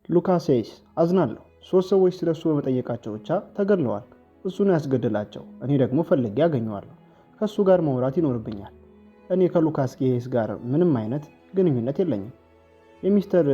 ሉካሴስ አዝናለሁ። 3 ሰዎች ስለሱ በመጠየቃቸው ብቻ ተገድለዋል። እሱ ነው ያስገደላቸው። እኔ ደግሞ ፈልጌ አገኘዋለሁ። ከእሱ ጋር ማውራት ይኖርብኛል። እኔ ከሉካስ ኬስ ጋር ምንም አይነት ግንኙነት የለኝም። የሚስተር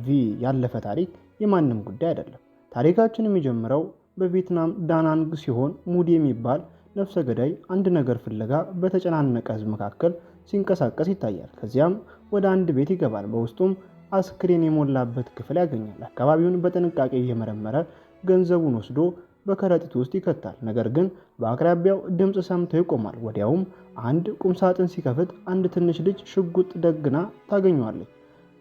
ቪ ያለፈ ታሪክ የማንም ጉዳይ አይደለም። ታሪካችን የሚጀምረው በቪየትናም ዳናንግ ሲሆን ሙዲ የሚባል ነፍሰ ገዳይ አንድ ነገር ፍለጋ በተጨናነቀ ሕዝብ መካከል ሲንቀሳቀስ ይታያል። ከዚያም ወደ አንድ ቤት ይገባል። በውስጡም አስክሬን የሞላበት ክፍል ያገኛል። አካባቢውን በጥንቃቄ እየመረመረ ገንዘቡን ወስዶ በከረጢት ውስጥ ይከታል። ነገር ግን በአቅራቢያው ድምፅ ሰምቶ ይቆማል። ወዲያውም አንድ ቁምሳጥን ሲከፍት አንድ ትንሽ ልጅ ሽጉጥ ደግና ታገኘዋለች።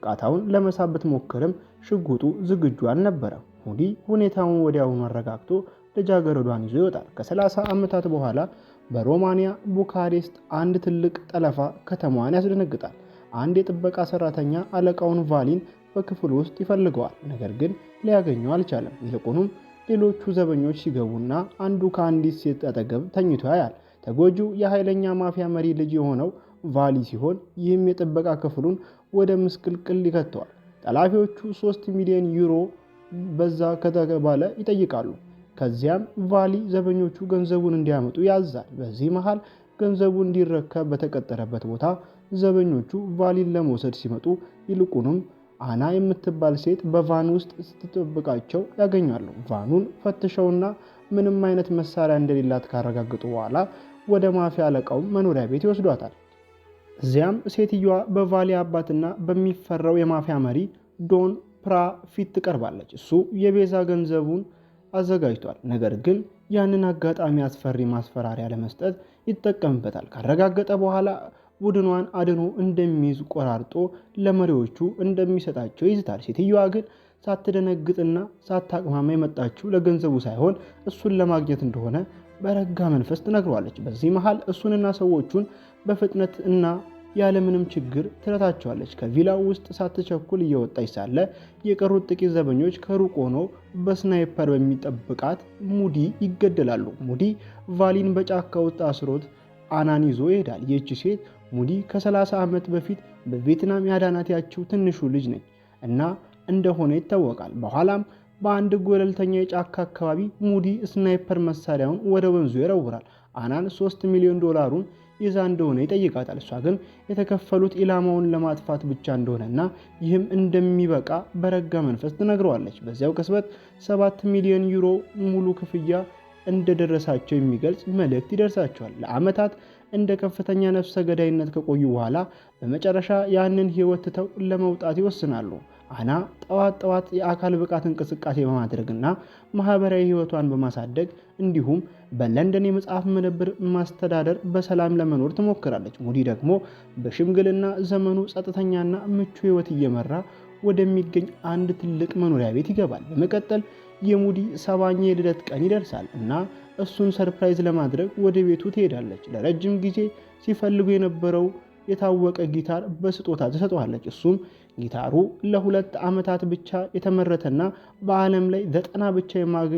ቃታውን ለመሳብ ብትሞክርም ሽጉጡ ዝግጁ አልነበረም። ሙዲ ሁኔታውን ወዲያውኑ አረጋግቶ ልጃገረዷን ይዞ ይወጣል። ከ30 ዓመታት በኋላ በሮማኒያ ቡካሬስት አንድ ትልቅ ጠለፋ ከተማዋን ያስደነግጣል። አንድ የጥበቃ ሰራተኛ አለቃውን ቫሊን በክፍል ውስጥ ይፈልገዋል፣ ነገር ግን ሊያገኘው አልቻለም። ይልቁንም ሌሎቹ ዘበኞች ሲገቡና አንዱ ከአንዲት ሴት አጠገብ ተኝቶ ያያል። ተጎጂው የኃይለኛ ማፊያ መሪ ልጅ የሆነው ቫሊ ሲሆን ይህም የጥበቃ ክፍሉን ወደ ምስቅልቅል ይከተዋል። ጠላፊዎቹ 3 ሚሊዮን ዩሮ በዛ ከተባለ ይጠይቃሉ። ከዚያም ቫሊ ዘበኞቹ ገንዘቡን እንዲያመጡ ያዛል። በዚህ መሃል ገንዘቡ እንዲረከብ በተቀጠረበት ቦታ ዘበኞቹ ቫሊን ለመውሰድ ሲመጡ ይልቁንም አና የምትባል ሴት በቫን ውስጥ ስትጠብቃቸው ያገኛሉ። ቫኑን ፈትሸውና ምንም አይነት መሳሪያ እንደሌላት ካረጋገጡ በኋላ ወደ ማፊያ አለቃው መኖሪያ ቤት ይወስዷታል። እዚያም ሴትዮዋ በቫሊ አባትና በሚፈራው የማፊያ መሪ ዶን ፕራ ፊት ትቀርባለች። እሱ የቤዛ ገንዘቡን አዘጋጅቷል፣ ነገር ግን ያንን አጋጣሚ አስፈሪ ማስፈራሪያ ለመስጠት ይጠቀምበታል። ካረጋገጠ በኋላ ቡድኗን አድኖ እንደሚይዝ ቆራርጦ ለመሪዎቹ እንደሚሰጣቸው ይዝታል። ሴትዮዋ ግን ሳትደነግጥና ሳታቅማማ የመጣችው ለገንዘቡ ሳይሆን እሱን ለማግኘት እንደሆነ በረጋ መንፈስ ትነግረዋለች። በዚህ መሃል እሱንና ሰዎቹን በፍጥነት እና ያለምንም ችግር ትረታቸዋለች። ከቪላው ውስጥ ሳትቸኩል እየወጣች ሳለ የቀሩት ጥቂት ዘበኞች ከሩቅ ሆነው በስናይፐር በሚጠብቃት ሙዲ ይገደላሉ። ሙዲ ቫሊን በጫካ ውስጥ አስሮት አናን ይዞ ይሄዳል። ይህች ሴት ሙዲ ከ30 ዓመት በፊት በቪየትናም ያዳናት ያችው ትንሹ ልጅ ነች እና እንደሆነ ይታወቃል። በኋላም በአንድ ገለልተኛ የጫካ አካባቢ ሙዲ ስናይፐር መሳሪያውን ወደ ወንዙ ይረውራል። አናን 3 ሚሊዮን ዶላሩን ይዛ እንደሆነ ይጠይቃታል። እሷ ግን የተከፈሉት ኢላማውን ለማጥፋት ብቻ እንደሆነና ይህም እንደሚበቃ በረጋ መንፈስ ትነግረዋለች። በዚያው ቅጽበት 7 ሚሊዮን ዩሮ ሙሉ ክፍያ እንደደረሳቸው የሚገልጽ መልእክት ይደርሳቸዋል። ለዓመታት እንደ ከፍተኛ ነፍሰ ገዳይነት ከቆዩ በኋላ በመጨረሻ ያንን ህይወት ትተው ለመውጣት ይወስናሉ። አና ጠዋት የአካል ብቃት እንቅስቃሴ በማድረግና ማህበራዊ ህይወቷን በማሳደግ እንዲሁም በለንደን የመጽሐፍ መደብር ማስተዳደር በሰላም ለመኖር ትሞክራለች። ሙዲ ደግሞ በሽምግልና ዘመኑ ጸጥተኛና ምቹ ህይወት እየመራ ወደሚገኝ አንድ ትልቅ መኖሪያ ቤት ይገባል። በመቀጠል የሙዲ 7ኛ የልደት ቀን ይደርሳል እና እሱን ሰርፕራይዝ ለማድረግ ወደ ቤቱ ትሄዳለች። ለረጅም ጊዜ ሲፈልጉ የነበረው የታወቀ ጊታር በስጦታ ትሰጠዋለች። እሱም ጊታሩ ለ2 ዓመታት ብቻ የተመረተና በዓለም ላይ 90 ብቻ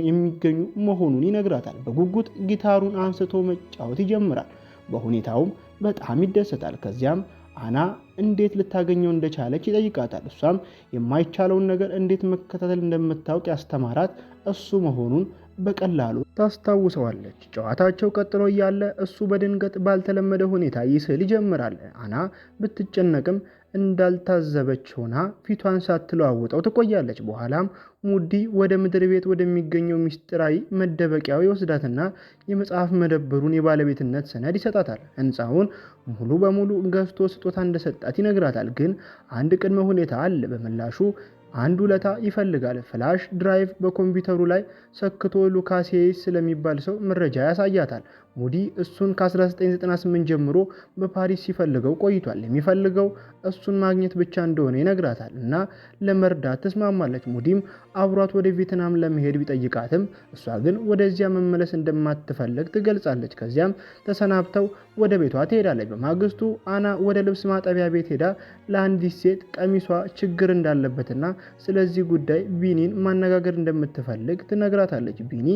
የሚገኙ መሆኑን ይነግራታል። በጉጉት ጊታሩን አንስቶ መጫወት ይጀምራል። በሁኔታውም በጣም ይደሰታል። ከዚያም አና እንዴት ልታገኘው እንደቻለች ይጠይቃታል። እሷም የማይቻለውን ነገር እንዴት መከታተል እንደምታውቅ ያስተማራት እሱ መሆኑን በቀላሉ ታስታውሰዋለች። ጨዋታቸው ቀጥሎ እያለ እሱ በድንገት ባልተለመደ ሁኔታ ይስል ይጀምራል። አና ብትጨነቅም እንዳልታዘበች ሆና ፊቷን ሳትለዋውጠው ትቆያለች። በኋላም ሙዲ ወደ ምድር ቤት ወደሚገኘው ሚስጥራዊ መደበቂያው ይወስዳትና የመጽሐፍ መደብሩን የባለቤትነት ሰነድ ይሰጣታል። ሕንፃውን ሙሉ በሙሉ ገዝቶ ስጦታ እንደሰጣት ይነግራታል። ግን አንድ ቅድመ ሁኔታ አለ። በምላሹ አንድ ውለታ ይፈልጋል። ፍላሽ ድራይቭ በኮምፒውተሩ ላይ ሰክቶ ሉካሴስ ስለሚባል ሰው መረጃ ያሳያታል። ሙዲ እሱን ከ1998 ጀምሮ በፓሪስ ሲፈልገው ቆይቷል። የሚፈልገው እሱን ማግኘት ብቻ እንደሆነ ይነግራታል እና ለመርዳት ትስማማለች። ሙዲም አብሯት ወደ ቪየትናም ለመሄድ ቢጠይቃትም እሷ ግን ወደዚያ መመለስ እንደማትፈልግ ትገልጻለች። ከዚያም ተሰናብተው ወደ ቤቷ ትሄዳለች። በማግስቱ አና ወደ ልብስ ማጠቢያ ቤት ሄዳ ለአንዲት ሴት ቀሚሷ ችግር እንዳለበትና ስለዚህ ጉዳይ ቢኒን ማነጋገር እንደምትፈልግ ትነግራታለች። ቢኒ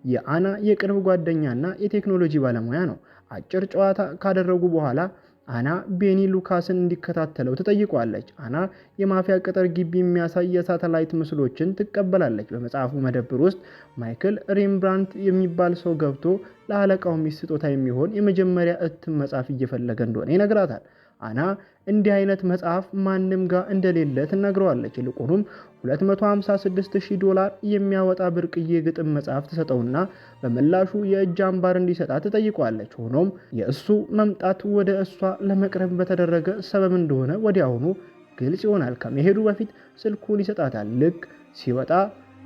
የአና የቅርብ ጓደኛና የቴክኖሎጂ ባለሙያ ነው። አጭር ጨዋታ ካደረጉ በኋላ አና ቤኒ ሉካስን እንዲከታተለው ትጠይቋለች። አና የማፊያ ቅጥር ግቢ የሚያሳይ የሳተላይት ምስሎችን ትቀበላለች። በመጽሐፉ መደብር ውስጥ ማይክል ሬምብራንት የሚባል ሰው ገብቶ ለአለቃው ሚስት ስጦታ የሚሆን የመጀመሪያ እትም መጽሐፍ እየፈለገ እንደሆነ ይነግራታል። አና እንዲህ አይነት መጽሐፍ ማንም ጋር እንደሌለ ትነግረዋለች። ይልቁንም $256,000 የሚያወጣ ብርቅዬ ግጥም መጽሐፍ ትሰጠውና በምላሹ የእጅ አምባር እንዲሰጣት ትጠይቋለች። ሆኖም የእሱ መምጣት ወደ እሷ ለመቅረብ በተደረገ ሰበብ እንደሆነ ወዲያውኑ ግልጽ ይሆናል። ከመሄዱ በፊት ስልኩን ይሰጣታል። ልክ ሲወጣ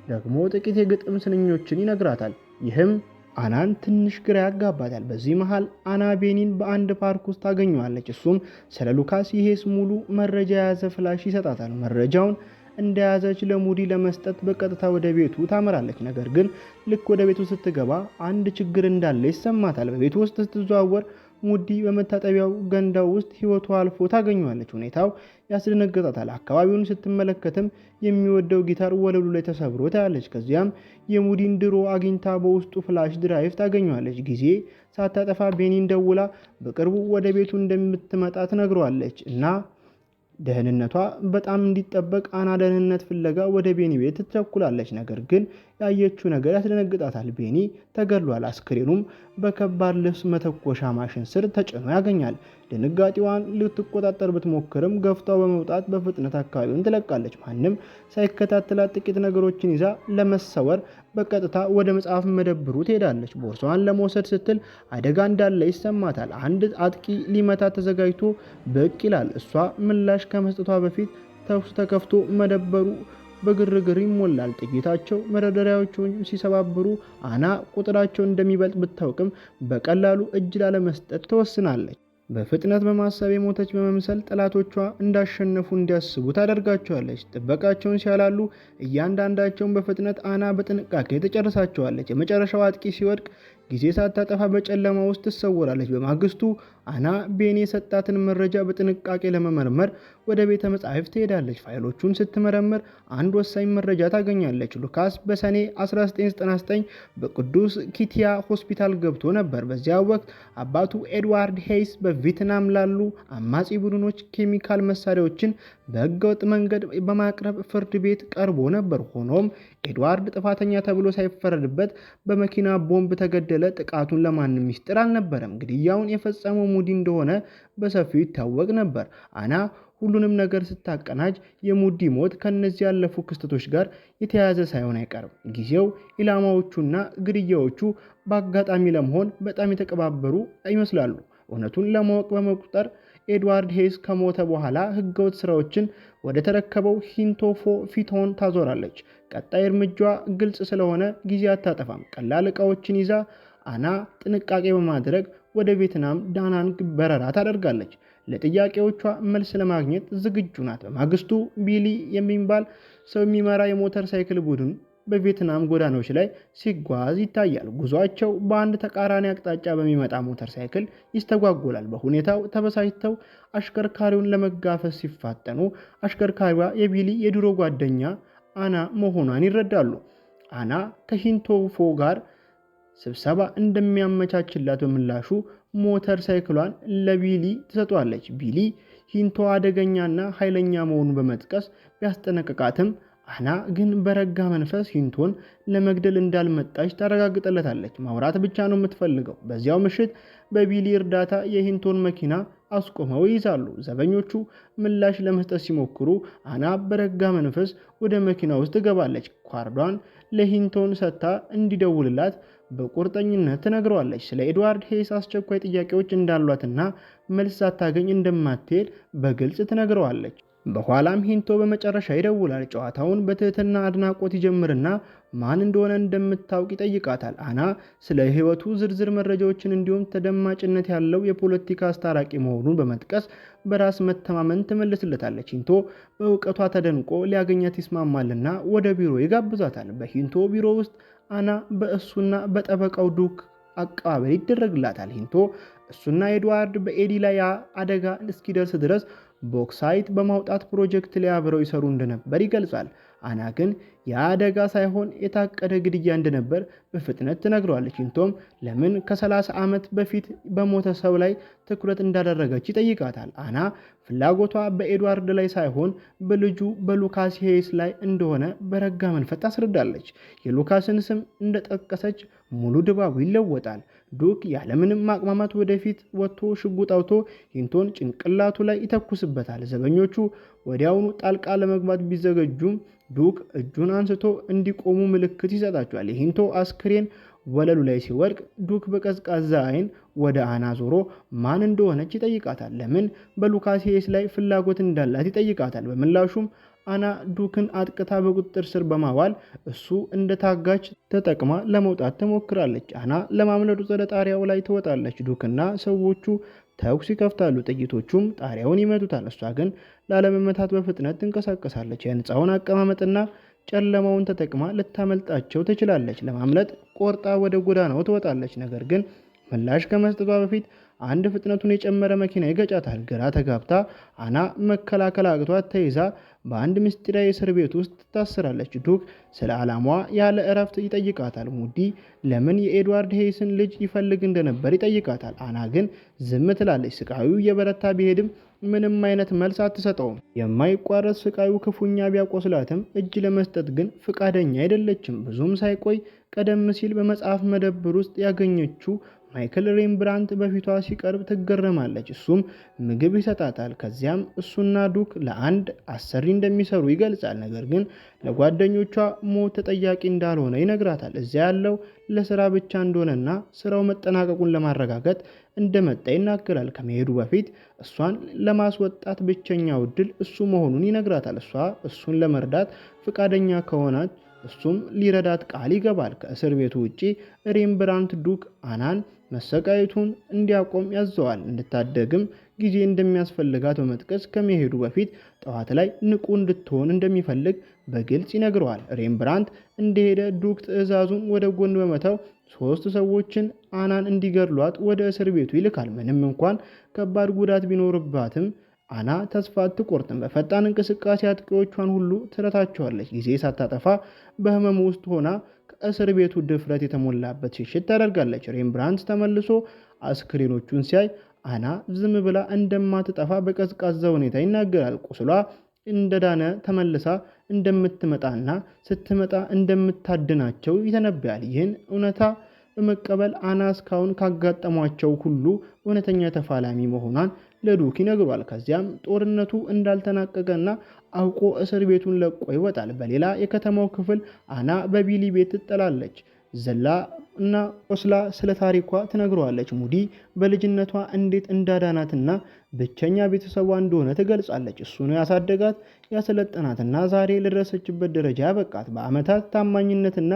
ደግሞ ጥቂት የግጥም ስንኞችን ይነግራታል። ይህም አናን ትንሽ ግራ ያጋባታል። በዚህ መሃል አና ቤኒን በአንድ ፓርክ ውስጥ ታገኘዋለች። እሱም ስለ ሉካስ ሄስ ሙሉ መረጃ የያዘ ፍላሽ ይሰጣታል። መረጃውን እንደያዘች ለሙዲ ለመስጠት በቀጥታ ወደ ቤቱ ታመራለች። ነገር ግን ልክ ወደ ቤቱ ስትገባ አንድ ችግር እንዳለ ይሰማታል። በቤቱ ውስጥ ስትዘዋወር ሙዲ በመታጠቢያው ገንዳው ውስጥ ሕይወቱ አልፎ ታገኘዋለች። ሁኔታው ያስደነግጣታል። አካባቢውን ስትመለከትም የሚወደው ጊታር ወለሉ ላይ ተሰብሮ ታያለች። ከዚያም የሙዲን ድሮ አግኝታ በውስጡ ፍላሽ ድራይቭ ታገኘዋለች። ጊዜ ሳታጠፋ ቤኒን ደውላ በቅርቡ ወደ ቤቱ እንደምትመጣ ትነግረዋለች እና ደህንነቷ በጣም እንዲጠበቅ አና ደህንነት ፍለጋ ወደ ቤኒ ቤት ትቸኩላለች። ነገር ግን ያየችው ነገር ያስደነግጣታል። ቤኒ ተገድሏል። አስክሬኑም በከባድ ልብስ መተኮሻ ማሽን ስር ተጭኖ ያገኛል። ድንጋጤዋን ልትቆጣጠር ብትሞክርም ገፍታው በመውጣት በፍጥነት አካባቢውን ትለቃለች። ማንም ሳይከታተላት ጥቂት ነገሮችን ይዛ ለመሰወር በቀጥታ ወደ መጽሐፍ መደብሩ ትሄዳለች። ቦርሳዋን ለመውሰድ ስትል አደጋ እንዳለ ይሰማታል። አንድ አጥቂ ሊመታት ተዘጋጅቶ ብቅ ይላል። እሷ ምላሽ ከመስጠቷ በፊት ተኩስ ተከፍቶ መደብሩ በግርግር ይሞላል። ጥይታቸው መደርደሪያዎቹን ሲሰባብሩ አና ቁጥራቸው እንደሚበልጥ ብታውቅም በቀላሉ እጅ ላለመስጠት ትወስናለች። በፍጥነት በማሰብ የሞተች በመምሰል ጠላቶቿ እንዳሸነፉ እንዲያስቡ ታደርጋቸዋለች። ጥበቃቸውን ሲያላሉ እያንዳንዳቸውን በፍጥነት አና በጥንቃቄ ትጨርሳቸዋለች። የመጨረሻው አጥቂ ሲወድቅ ጊዜ ሳታጠፋ በጨለማ ውስጥ ትሰወራለች። በማግስቱ አና ቤኒ የሰጣትን መረጃ በጥንቃቄ ለመመርመር ወደ ቤተ መጻሕፍት ትሄዳለች። ፋይሎቹን ስትመረምር አንድ ወሳኝ መረጃ ታገኛለች። ሉካስ በሰኔ 1999 በቅዱስ ኪቲያ ሆስፒታል ገብቶ ነበር። በዚያ ወቅት አባቱ ኤድዋርድ ሄይስ በቪየትናም ላሉ አማጺ ቡድኖች ኬሚካል መሳሪያዎችን በህገወጥ መንገድ በማቅረብ ፍርድ ቤት ቀርቦ ነበር። ሆኖም ኤድዋርድ ጥፋተኛ ተብሎ ሳይፈረድበት በመኪና ቦምብ ተገደለ። ጥቃቱን ለማንም ሚስጥር አልነበረም። ግድያውን የፈጸመው ሙዲ እንደሆነ በሰፊው ይታወቅ ነበር። አና ሁሉንም ነገር ስታቀናጅ የሙዲ ሞት ከነዚህ ያለፉ ክስተቶች ጋር የተያያዘ ሳይሆን አይቀርም። ጊዜው፣ ኢላማዎቹና ግድያዎቹ በአጋጣሚ ለመሆን በጣም የተቀባበሩ ይመስላሉ። እውነቱን ለማወቅ በመቁጠር ኤድዋርድ ሄይስ ከሞተ በኋላ ህገወጥ ስራዎችን ወደ ተረከበው ሂንቶፎ ፊቶን ታዞራለች። ቀጣይ እርምጃ ግልጽ ስለሆነ ጊዜ አታጠፋም። ቀላል ዕቃዎችን ይዛ አና ጥንቃቄ በማድረግ ወደ ቪየትናም ዳናንግ በረራ ታደርጋለች። ለጥያቄዎቿ መልስ ለማግኘት ዝግጁ ናት። በማግስቱ ቢሊ የሚባል ሰው የሚመራ የሞተር ሳይክል ቡድን በቪየትናም ጎዳናዎች ላይ ሲጓዝ ይታያል። ጉዟቸው በአንድ ተቃራኒ አቅጣጫ በሚመጣ ሞተር ሳይክል ይስተጓጎላል። በሁኔታው ተበሳጭተው አሽከርካሪውን ለመጋፈስ ሲፋጠኑ አሽከርካሪዋ የቢሊ የድሮ ጓደኛ አና መሆኗን ይረዳሉ። አና ከሂንቶፎ ጋር ስብሰባ እንደሚያመቻችላት በምላሹ ሞተር ሳይክሏን ለቢሊ ትሰጧለች። ቢሊ ሂንቶ አደገኛና ኃይለኛ መሆኑን በመጥቀስ ቢያስጠነቅቃትም አና ግን በረጋ መንፈስ ሂንቶን ለመግደል እንዳልመጣች ታረጋግጠለታለች። ማውራት ብቻ ነው የምትፈልገው። በዚያው ምሽት በቢሊ እርዳታ የሂንቶን መኪና አስቆመው ይይዛሉ። ዘበኞቹ ምላሽ ለመስጠት ሲሞክሩ አና በረጋ መንፈስ ወደ መኪና ውስጥ ትገባለች። ካርዷን ለሂንቶን ሰጥታ እንዲደውልላት በቁርጠኝነት ትነግረዋለች። ስለ ኤድዋርድ ሄይስ አስቸኳይ ጥያቄዎች እንዳሏትና መልስ ሳታገኝ እንደማትሄድ በግልጽ ትነግረዋለች። በኋላም ሂንቶ በመጨረሻ ይደውላል። ጨዋታውን በትህትና አድናቆት ይጀምርና ማን እንደሆነ እንደምታውቅ ይጠይቃታል። አና ስለ ሕይወቱ ዝርዝር መረጃዎችን እንዲሁም ተደማጭነት ያለው የፖለቲካ አስታራቂ መሆኑን በመጥቀስ በራስ መተማመን ትመልስለታለች። ሂንቶ በእውቀቷ ተደንቆ ሊያገኛት ይስማማልና ወደ ቢሮ ይጋብዛታል። በሂንቶ ቢሮ ውስጥ አና በእሱና በጠበቃው ዱክ አቀባበል ይደረግላታል። ሂንቶ እሱና ኤድዋርድ በኤዲ ላይ አደጋ እስኪደርስ ድረስ ቦክሳይት በማውጣት ፕሮጀክት ላይ አብረው ይሰሩ እንደነበር ይገልጻል። አና ግን የአደጋ ሳይሆን የታቀደ ግድያ እንደነበር በፍጥነት ትነግረዋለች። ሂንቶም ለምን ከ30 ዓመት በፊት በሞተ ሰው ላይ ትኩረት እንዳደረገች ይጠይቃታል። አና ፍላጎቷ በኤድዋርድ ላይ ሳይሆን በልጁ በሉካስ ሄይስ ላይ እንደሆነ በረጋ መንፈስ ታስረዳለች። የሉካስን ስም እንደጠቀሰች ሙሉ ድባቡ ይለወጣል። ዱክ ያለምንም ማቅማማት ወደፊት ወጥቶ ሽጉጥ አውጥቶ ሂንቶን ጭንቅላቱ ላይ ይተኩስበታል። ዘበኞቹ ወዲያውኑ ጣልቃ ለመግባት ቢዘገጁም ዱክ እጁን አንስቶ እንዲቆሙ ምልክት ይሰጣቸዋል። የሂንቶ አስክሬን ወለሉ ላይ ሲወድቅ ዱክ በቀዝቃዛ አይን ወደ አና ዞሮ ማን እንደሆነች ይጠይቃታል። ለምን በሉካስ ሄይስ ላይ ፍላጎት እንዳላት ይጠይቃታል። በምላሹም አና ዱክን አጥቅታ በቁጥጥር ስር በማዋል እሱ እንደ ታጋች ተጠቅማ ለመውጣት ትሞክራለች። አና ለማምለጥ ወደ ጣሪያው ላይ ትወጣለች። ዱክና ሰዎቹ ተኩስ ይከፍታሉ። ጥይቶቹም ጣሪያውን ይመቱታል። እሷ ግን ላለመመታት በፍጥነት ትንቀሳቀሳለች። የህንፃውን አቀማመጥና ጨለማውን ተጠቅማ ልታመልጣቸው ትችላለች። ለማምለጥ ቆርጣ ወደ ጎዳናው ትወጣለች። ነገር ግን ምላሽ ከመስጠቷ በፊት አንድ ፍጥነቱን የጨመረ መኪና ይገጫታል። ግራ ተጋብታ አና መከላከል አቅቷት ተይዛ በአንድ ምስጢራዊ እስር ቤት ውስጥ ትታሰራለች። ዱክ ስለ ዓላማዋ ያለ እረፍት ይጠይቃታል። ሙዲ ለምን የኤድዋርድ ሄይስን ልጅ ይፈልግ እንደነበር ይጠይቃታል። አና ግን ዝም ትላለች። ስቃዩ የበረታ ቢሄድም ምንም አይነት መልስ አትሰጠውም። የማይቋረጥ ስቃዩ ክፉኛ ቢያቆስላትም እጅ ለመስጠት ግን ፍቃደኛ አይደለችም። ብዙም ሳይቆይ ቀደም ሲል በመጽሐፍ መደብር ውስጥ ያገኘችው ማይክል ሬምብራንት በፊቷ ሲቀርብ ትገረማለች። እሱም ምግብ ይሰጣታል። ከዚያም እሱና ዱክ ለአንድ አሰሪ እንደሚሰሩ ይገልጻል። ነገር ግን ለጓደኞቿ ሞት ተጠያቂ እንዳልሆነ ይነግራታል። እዚያ ያለው ለስራ ብቻ እንደሆነና ስራው መጠናቀቁን ለማረጋገጥ እንደመጣ ይናገራል። ከመሄዱ በፊት እሷን ለማስወጣት ብቸኛው ዕድል እሱ መሆኑን ይነግራታል። እሷ እሱን ለመርዳት ፈቃደኛ ከሆነች እሱም ሊረዳት ቃል ይገባል። ከእስር ቤቱ ውጪ ሬምብራንት ዱክ አናን መሰቃየቱን እንዲያቆም ያዘዋል። እንድታደግም ጊዜ እንደሚያስፈልጋት በመጥቀስ ከመሄዱ በፊት ጠዋት ላይ ንቁ እንድትሆን እንደሚፈልግ በግልጽ ይነግረዋል። ሬምብራንት እንደሄደ ዱክ ትዕዛዙን ወደ ጎን በመተው 3 ሰዎችን አናን እንዲገድሏት ወደ እስር ቤቱ ይልካል። ምንም እንኳን ከባድ ጉዳት ቢኖርባትም አና ተስፋ አትቆርጥም። በፈጣን እንቅስቃሴ አጥቂዎቿን ሁሉ ትረታቸዋለች። ጊዜ ሳታጠፋ በህመሙ ውስጥ ሆና ከእስር ቤቱ ድፍረት የተሞላበት ሽሽት ታደርጋለች። ሬምብራንት ተመልሶ አስክሬኖቹን ሲያይ አና ዝም ብላ እንደማትጠፋ በቀዝቃዛ ሁኔታ ይናገራል። ቁስሏ እንደዳነ ተመልሳ እንደምትመጣና ስትመጣ እንደምታድናቸው ይተነብያል። ይህን እውነታ በመቀበል አና እስካሁን ካጋጠሟቸው ሁሉ እውነተኛ ተፋላሚ መሆኗን ለዱክ ይነግሯል። ከዚያም ጦርነቱ እንዳልተናቀቀና አውቆ እስር ቤቱን ለቆ ይወጣል። በሌላ የከተማው ክፍል አና በቢሊ ቤት ትጠላለች። ዘላ እና ቆስላ ስለ ታሪኳ ትነግረዋለች። ሙዲ በልጅነቷ እንዴት እንዳዳናትና ብቸኛ ቤተሰቧ እንደሆነ ትገልጻለች። እሱ ነው ያሳደጋት፣ ያሰለጠናትና ዛሬ ለደረሰችበት ደረጃ ያበቃት። በዓመታት ታማኝነትና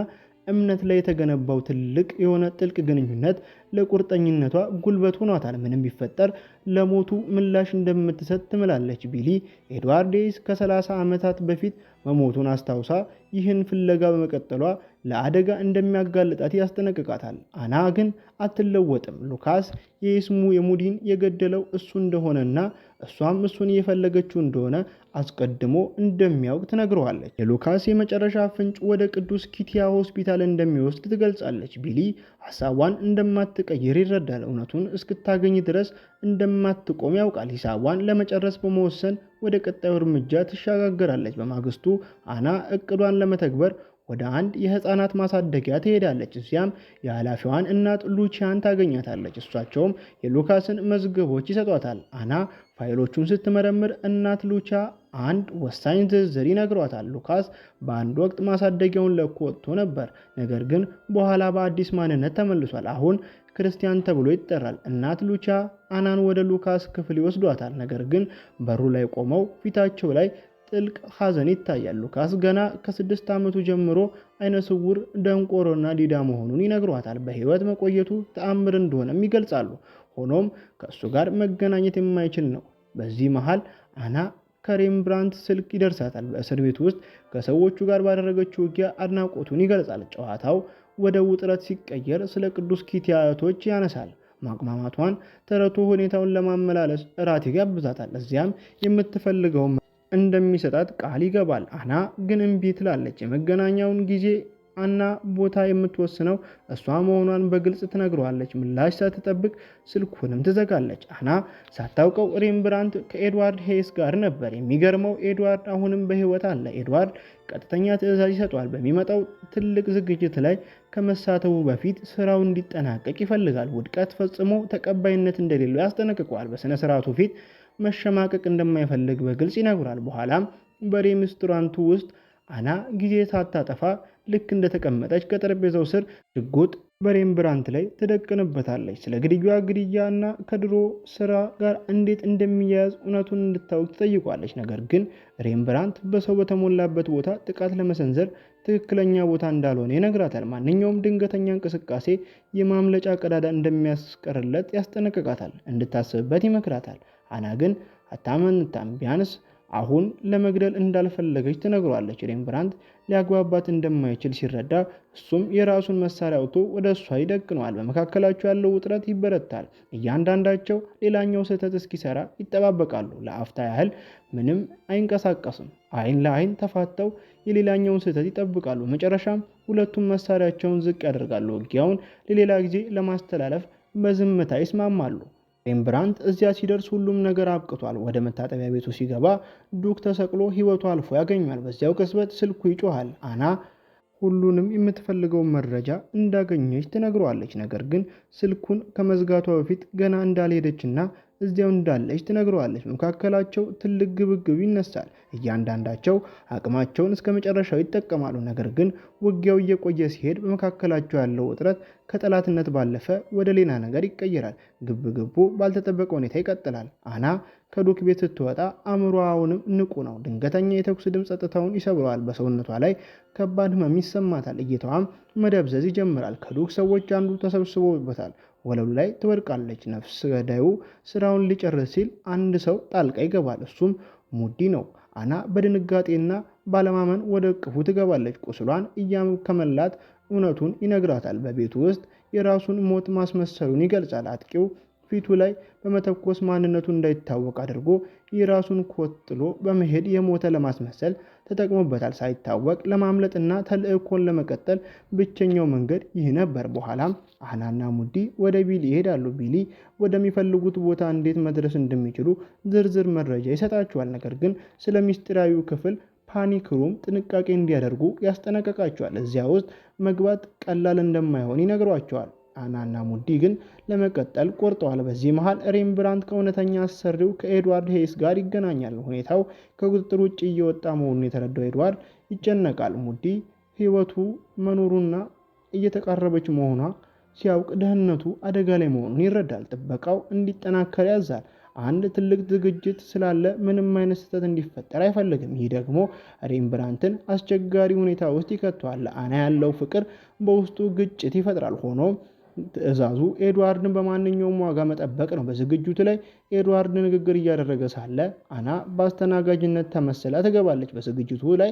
እምነት ላይ የተገነባው ትልቅ የሆነ ጥልቅ ግንኙነት ለቁርጠኝነቷ ጉልበት ሆኗታል። ምንም ቢፈጠር ለሞቱ ምላሽ እንደምትሰጥ ትምላለች። ቢሊ ኤድዋርድ ሄይስ ከ30 ዓመታት በፊት መሞቱን አስታውሳ ይህን ፍለጋ በመቀጠሏ ለአደጋ እንደሚያጋልጣት ያስጠነቅቃታል። አና ግን አትለወጥም። ሉካስ የስሙ የሙዲን የገደለው እሱ እንደሆነና እሷም እሱን እየፈለገችው እንደሆነ አስቀድሞ እንደሚያውቅ ትነግረዋለች። የሉካስ የመጨረሻ ፍንጭ ወደ ቅዱስ ኪቲያ ሆስፒታል እንደሚወስድ ትገልጻለች። ቢሊ ሀሳቧን እንደማትቀይር ይረዳል። እውነቱን እስክታገኝ ድረስ እንደማትቆም ያውቃል። ሂሳቧን ለመጨረስ በመወሰን ወደ ቀጣዩ እርምጃ ትሸጋገራለች። በማግስቱ አና እቅዷን ለመተግበር ወደ አንድ የህፃናት ማሳደጊያ ትሄዳለች። እዚያም የኃላፊዋን እናት ሉቺያን ታገኛታለች። እሷቸውም የሉካስን መዝገቦች ይሰጧታል። አና ፋይሎቹን ስትመረምር እናት ሉቺያ አንድ ወሳኝ ዝርዝር ይነግሯታል። ሉካስ በአንድ ወቅት ማሳደጊያውን ለቆ ወጥቶ ነበር፣ ነገር ግን በኋላ በአዲስ ማንነት ተመልሷል። አሁን ክርስቲያን ተብሎ ይጠራል። እናት ሉቺያ አናን ወደ ሉካስ ክፍል ይወስዷታል። ነገር ግን በሩ ላይ ቆመው ፊታቸው ላይ ጥልቅ ሐዘን ይታያል። ሉካስ ገና ከ6 ዓመቱ ጀምሮ አይነ ስውር፣ ደንቆሮና ዲዳ መሆኑን ይነግሯታል። በህይወት መቆየቱ ተአምር እንደሆነም ይገልጻሉ። ሆኖም ከእሱ ጋር መገናኘት የማይችል ነው። በዚህ መሃል አና ከሬምብራንት ስልክ ይደርሳታል። በእስር ቤት ውስጥ ከሰዎቹ ጋር ባደረገችው ውጊያ አድናቆቱን ይገልጻል። ጨዋታው ወደ ውጥረት ሲቀየር ስለ ቅዱስ ኪቲያ እህቶች ያነሳል። ማቅማማቷን ተረቱ ሁኔታውን ለማመላለስ እራት ይጋብዛታል። እዚያም የምትፈልገውን እንደሚሰጣት ቃል ይገባል። አና ግን እምቢ ትላለች። የመገናኛውን ጊዜ እና ቦታ የምትወስነው እሷ መሆኗን በግልጽ ትነግረዋለች። ምላሽ ሳትጠብቅ ስልኩንም ትዘጋለች። አና ሳታውቀው ሬምብራንት ከኤድዋርድ ሄይስ ጋር ነበር። የሚገርመው ኤድዋርድ አሁንም በህይወት አለ። ኤድዋርድ ቀጥተኛ ትዕዛዝ ይሰጧል። በሚመጣው ትልቅ ዝግጅት ላይ ከመሳተፉ በፊት ስራው እንዲጠናቀቅ ይፈልጋል። ውድቀት ፈጽሞ ተቀባይነት እንደሌለው ያስጠነቅቀዋል። በሥነ ሥርዓቱ ፊት መሸማቀቅ እንደማይፈልግ በግልጽ ይነግራል። በኋላም በሬስቶራንቱ ውስጥ አና ጊዜ ሳታጠፋ ልክ እንደተቀመጠች ከጠረጴዛው ስር ሽጉጥ በሬምብራንት ላይ ትደቅንበታለች። ስለ ግድያ እና ከድሮ ስራ ጋር እንዴት እንደሚያያዝ እውነቱን እንድታውቅ ትጠይቋለች። ነገር ግን ሬምብራንት በሰው በተሞላበት ቦታ ጥቃት ለመሰንዘር ትክክለኛ ቦታ እንዳልሆነ ይነግራታል። ማንኛውም ድንገተኛ እንቅስቃሴ የማምለጫ ቀዳዳ እንደሚያስቀርለት ያስጠነቅቃታል። እንድታስብበት ይመክራታል። አና ግን አታመንታም። ቢያንስ አሁን ለመግደል እንዳልፈለገች ትነግሯለች። ሬምብራንት ሊያግባባት እንደማይችል ሲረዳ እሱም የራሱን መሳሪያ አውጥቶ ወደ እሷ ይደቅነዋል። በመካከላቸው ያለው ውጥረት ይበረታል። እያንዳንዳቸው ሌላኛው ስህተት እስኪሰራ ይጠባበቃሉ። ለአፍታ ያህል ምንም አይንቀሳቀስም። አይን ለአይን ተፋተው የሌላኛውን ስህተት ይጠብቃሉ። መጨረሻም ሁለቱም መሳሪያቸውን ዝቅ ያደርጋሉ። ውጊያውን ለሌላ ጊዜ ለማስተላለፍ በዝምታ ይስማማሉ። ሬምብራንት እዚያ ሲደርስ ሁሉም ነገር አብቅቷል። ወደ መታጠቢያ ቤቱ ሲገባ ዱክ ተሰቅሎ ሕይወቱ አልፎ ያገኛል። በዚያው ቅጽበት ስልኩ ይጮሃል። አና ሁሉንም የምትፈልገውን መረጃ እንዳገኘች ትነግረዋለች። ነገር ግን ስልኩን ከመዝጋቷ በፊት ገና እንዳልሄደችና እዚያው እንዳለች ትነግረዋለች። መካከላቸው ትልቅ ግብግብ ይነሳል። እያንዳንዳቸው አቅማቸውን እስከ መጨረሻው ይጠቀማሉ። ነገር ግን ውጊያው እየቆየ ሲሄድ በመካከላቸው ያለው ውጥረት ከጠላትነት ባለፈ ወደ ሌላ ነገር ይቀየራል። ግብግቡ ባልተጠበቀ ሁኔታ ይቀጥላል። አና ከዱክ ቤት ስትወጣ አእምሮዋንም ንቁ ነው። ድንገተኛ የተኩስ ድምፅ ጸጥታውን ይሰብረዋል። በሰውነቷ ላይ ከባድ ህመም ይሰማታል። እይታዋም መደብዘዝ ይጀምራል። ከዱክ ሰዎች አንዱ ተሰብስቦበታል። ወለሉ ላይ ትወድቃለች። ነፍስ ገዳዩ ስራውን ሊጨርስ ሲል አንድ ሰው ጣልቃ ይገባል። እሱም ሙዲ ነው። አና በድንጋጤና ባለማመን ወደ እቅፉ ትገባለች። ቁስሏን እያከመላት እውነቱን ይነግራታል። በቤቱ ውስጥ የራሱን ሞት ማስመሰሉን ይገልጻል። አጥቂው ፊቱ ላይ በመተኮስ ማንነቱ እንዳይታወቅ አድርጎ የራሱን ኮት ጥሎ በመሄድ የሞተ ለማስመሰል ተጠቅሞበታል። ሳይታወቅ ለማምለጥና ተልዕኮን ለመቀጠል ብቸኛው መንገድ ይህ ነበር። በኋላም አናና ሙዲ ወደ ቢሊ ይሄዳሉ። ቢሊ ወደሚፈልጉት ቦታ እንዴት መድረስ እንደሚችሉ ዝርዝር መረጃ ይሰጣቸዋል። ነገር ግን ስለ ሚስጢራዊው ክፍል ፓኒክ ሩም ጥንቃቄ እንዲያደርጉ ያስጠነቀቃቸዋል። እዚያ ውስጥ መግባት ቀላል እንደማይሆን ይነግሯቸዋል። አናና ሙዲ ግን ለመቀጠል ቆርጠዋል። በዚህ መሃል ሬምብራንት ከእውነተኛ አሰሪው ከኤድዋርድ ሄይስ ጋር ይገናኛል። ሁኔታው ከቁጥጥር ውጭ እየወጣ መሆኑን የተረዳው ኤድዋርድ ይጨነቃል። ሙዲ ሕይወቱ መኖሩና እየተቃረበች መሆኗ ሲያውቅ ደህንነቱ አደጋ ላይ መሆኑን ይረዳል። ጥበቃው እንዲጠናከር ያዛል። አንድ ትልቅ ዝግጅት ስላለ ምንም አይነት ስህተት እንዲፈጠር አይፈልግም። ይህ ደግሞ ሬምብራንትን አስቸጋሪ ሁኔታ ውስጥ ይከተዋል። ለአና ያለው ፍቅር በውስጡ ግጭት ይፈጥራል። ሆኖም ትዕዛዙ ኤድዋርድን በማንኛውም ዋጋ መጠበቅ ነው። በዝግጅቱ ላይ ኤድዋርድ ንግግር እያደረገ ሳለ አና በአስተናጋጅነት ተመስላ ትገባለች። በዝግጅቱ ላይ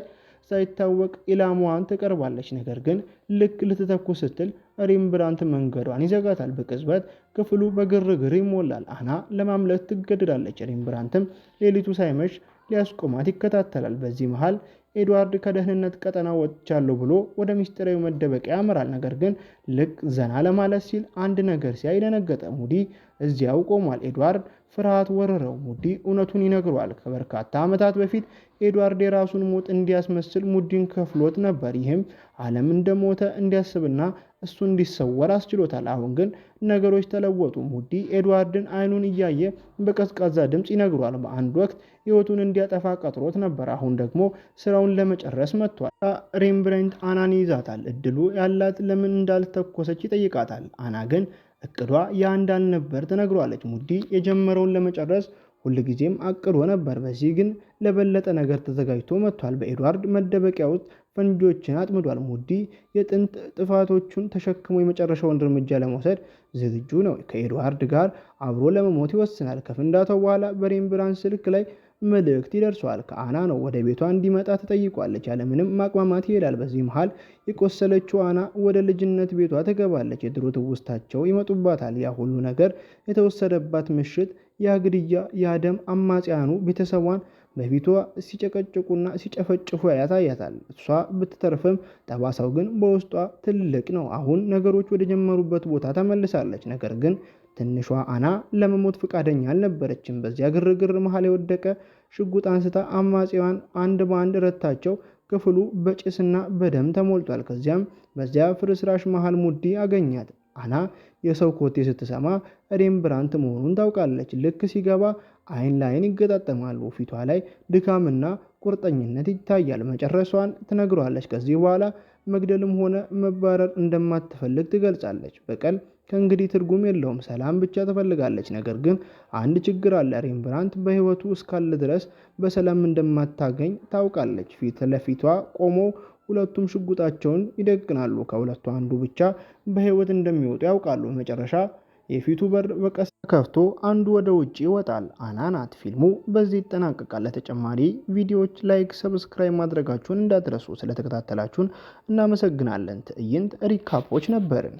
ሳይታወቅ ኢላማዋን ትቀርባለች። ነገር ግን ልክ ልትተኩስ ስትል ሬምብራንት መንገዷን ይዘጋታል። በቅጽበት ክፍሉ በግርግር ይሞላል። አና ለማምለጥ ትገደዳለች። ሬምብራንትም ሌሊቱ ሳይመሽ ሊያስቆማት ይከታተላል። በዚህ መሃል ኤድዋርድ ከደህንነት ቀጠና ወጥቻለሁ ብሎ ወደ ሚስጥራዊ መደበቂያ ያመራል። ነገር ግን ልክ ዘና ለማለት ሲል አንድ ነገር ሲያይ ደነገጠ። ሙዲ እዚያው ቆሟል። ኤድዋርድ ፍርሃት ወረረው። ሙዲ እውነቱን ይነግረዋል። ከበርካታ ዓመታት በፊት ኤድዋርድ የራሱን ሞት እንዲያስመስል ሙዲን ከፍሎት ነበር። ይህም ዓለም እንደሞተ እንዲያስብና እሱ እንዲሰወር አስችሎታል። አሁን ግን ነገሮች ተለወጡ። ሙዲ ኤድዋርድን አይኑን እያየ በቀዝቃዛ ድምፅ ይነግሯል። በአንድ ወቅት ሕይወቱን እንዲያጠፋ ቀጥሮት ነበር። አሁን ደግሞ ስራውን ለመጨረስ መጥቷል። ሬምብራንት አናን ይዛታል። እድሉ ያላት ለምን እንዳልተኮሰች ይጠይቃታል። አና ግን እቅዷ ያ እንዳልነበር ትነግሯለች። ሙዲ የጀመረውን ለመጨረስ ሁልጊዜም አቅዶ ነበር። በዚህ ግን ለበለጠ ነገር ተዘጋጅቶ መጥቷል። በኤድዋርድ መደበቂያ ውስጥ ፈንጂዎችን አጥምዷል። ሙዲ የጥንት ጥፋቶቹን ተሸክሞ የመጨረሻውን እርምጃ ለመውሰድ ዝግጁ ነው። ከኤድዋርድ ጋር አብሮ ለመሞት ይወስናል። ከፍንዳታው በኋላ በሬምብራንት ስልክ ላይ መልእክት ይደርሰዋል። ከአና ነው። ወደ ቤቷ እንዲመጣ ትጠይቋለች። ያለምንም ማቅማማት ይሄዳል። በዚህ መሃል የቆሰለችው አና ወደ ልጅነት ቤቷ ትገባለች። የድሮ ትውስታቸው ይመጡባታል። ያ ሁሉ ነገር የተወሰደባት ምሽት፣ ያ ግድያ፣ ያ ደም፣ አማጽያኑ ቤተሰቧን በፊቷ ሲጨቀጭቁና ሲጨፈጭፉ ያታያታል። እሷ ብትተርፍም ጠባሳው ግን በውስጧ ትልቅ ነው። አሁን ነገሮች ወደ ጀመሩበት ቦታ ተመልሳለች። ነገር ግን ትንሿ አና ለመሞት ፈቃደኛ አልነበረችም። በዚያ ግርግር መሃል የወደቀ ሽጉጥ አንስታ አማጺዋን አንድ በአንድ ረታቸው። ክፍሉ በጭስና በደም ተሞልቷል። ከዚያም በዚያ ፍርስራሽ መሃል ሙዲ አገኛት። አና የሰው ኮቴ ስትሰማ ሬምብራንት መሆኑን ታውቃለች። ልክ ሲገባ አይን ለአይን ይገጣጠማሉ። ፊቷ ላይ ድካምና ቁርጠኝነት ይታያል። መጨረሻዋን ትነግሯለች። ከዚህ በኋላ መግደልም ሆነ መባረር እንደማትፈልግ ትገልጻለች። በቀል ከእንግዲህ ትርጉም የለውም፣ ሰላም ብቻ ትፈልጋለች። ነገር ግን አንድ ችግር አለ። ሬምብራንት በሕይወቱ እስካለ ድረስ በሰላም እንደማታገኝ ታውቃለች። ፊት ለፊቷ ቆመው ሁለቱም ሽጉጣቸውን ይደቅናሉ። ከሁለቱ አንዱ ብቻ በሕይወት እንደሚወጡ ያውቃሉ። መጨረሻ የፊቱ በር በቀስ ከፍቶ አንዱ ወደ ውጭ ይወጣል። አና ናት። ፊልሙ በዚህ ይጠናቀቃል። ለተጨማሪ ቪዲዮዎች ላይክ፣ ሰብስክራይብ ማድረጋችሁን እንዳትረሱ። ስለተከታተላችሁን እናመሰግናለን። ትዕይንት ሪካፖች ነበርን።